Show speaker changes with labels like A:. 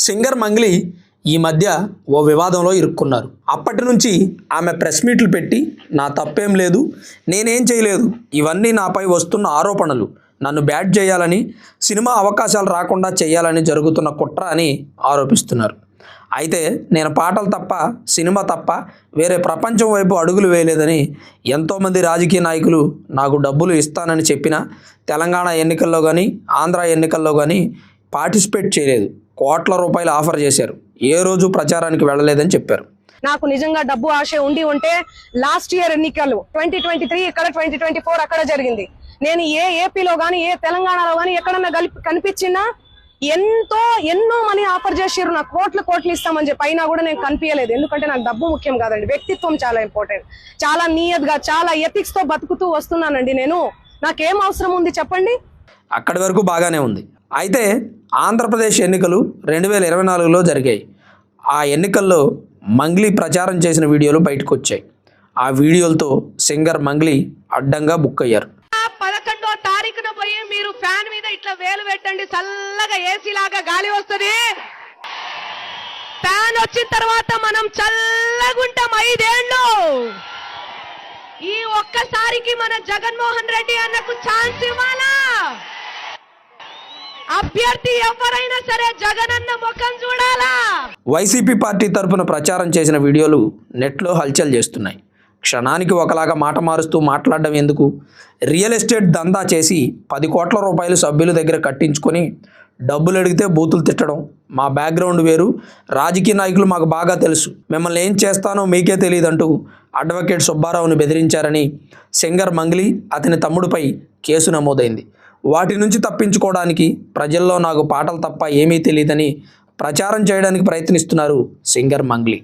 A: Singer Mangli ఈ మధ్య ఓ వివాదంలో ఇరుక్కున్నారు. అప్పటి నుంచి ఆమె ప్రెస్ మీట్లు పెట్టి నా తప్పేం లేదు, నేనేం చేయలేదు, ఇవన్నీ నాపై వస్తున్న ఆరోపణలు, నన్ను బ్యాట్ చేయాలని, సినిమా అవకాశాలు రాకుండా చేయాలని జరుగుతున్న కుట్ర అని ఆరోపిస్తున్నారు. అయితే నేను పాటలు తప్ప, సినిమా తప్ప వేరే ప్రపంచం వైపు అడుగులు వేయలేదని ఎంతోమంది రాజకీయ నాయకులు నాకు డబ్బులు ఇస్తానని చెప్పినా తెలంగాణ ఎన్నికల్లో కానీ ఆంధ్ర ఎన్నికల్లో కానీ పార్టిసిపేట్ చేయలేదు. కోట్ల రూపాయలు ఆఫర్ చేశారు, ఏ రోజు ప్రచారానికి వెళ్ళలేదని చెప్పారు.
B: నాకు నిజంగా డబ్బు ఆశ ఉంటే లాస్ట్ ఇయర్ ఎన్నికలు 2023 ఇక్కడ 2024 అక్కడ జరిగింది. నేను ఏ ఏపీలో గానీ ఏ తెలంగాణలో గానీ ఎక్కడన్నా కనిపించినా ఎన్నో మనీ ఆఫర్ చేసిర్రు, నాకు కోట్లు ఇస్తామని చెప్పి, అయినా కూడా నేను కనిపించలేదు. ఎందుకంటే నాకు డబ్బు ముఖ్యం కాదండి, వ్యక్తిత్వం చాలా ఇంపార్టెంట్. చాలా నియత్గా చాలా ఎథిక్స్ తో బతుకుతూ వస్తున్నానండి నేను. నాకేం అవసరం ఉంది చెప్పండి?
A: అక్కడి వరకు బాగానే ఉంది. అయితే ఆంధ్రప్రదేశ్ ఎన్నికలు 2024లో జరిగాయి. ఆ ఎన్నికల్లో మంగ్లీ ప్రచారం చేసిన వీడియోలు బయటకు వచ్చాయి. ఆ వీడియోలతో సింగర్ మంగ్లీ అడ్డంగా బుక్ అయ్యారు.
B: 11వ తారీఖున పోయి మీరు ఫ్యాన్ మీద ఇట్లా వేలు పెట్టండి, చల్లగా ఏసీ లాగా గాలి వస్తుంది. ఫ్యాన్ వచ్చిన తర్వాత మనం చల్లగుంటాం 5 ఏళ్ళు. ఈ ఒక్కసారికి మన జగన్మోహన్ రెడ్డి అన్నకు ఛాన్స్ ఇవ్వాలా? అభ్యర్థి ఎవరైనా సరే జగనన్న ముఖం చూడాలా?
A: వైసీపీ పార్టీ తరఫున ప్రచారం చేసిన వీడియోలు నెట్లో హల్చల్ చేస్తున్నాయి. క్షణానికి ఒకలాగా మాట మారుస్తూ మాట్లాడడం ఎందుకు? రియల్ ఎస్టేట్ దందా చేసి 10 కోట్ల రూపాయలు సభ్యుల దగ్గర కట్టించుకొని డబ్బులు అడిగితే బూతులు తిట్టడం. మా బ్యాక్గ్రౌండ్ వేరు, రాజకీయ నాయకులు మాకు బాగా తెలుసు, మిమ్మల్ని ఏం చేస్తానో మీకే తెలియదంటూ అడ్వకేట్ సుబ్బారావుని బెదిరించారని సింగర్ మంగ్లీ, అతని తమ్ముడిపై కేసు నమోదైంది. వాటి నుంచి తప్పించుకోవడానికి ప్రజల్లో నాకు పాటలు తప్ప ఏమీ తెలియదని ప్రచారం చేయడానికి ప్రయత్నిస్తున్నారు సింగర్ మంగ్లీ.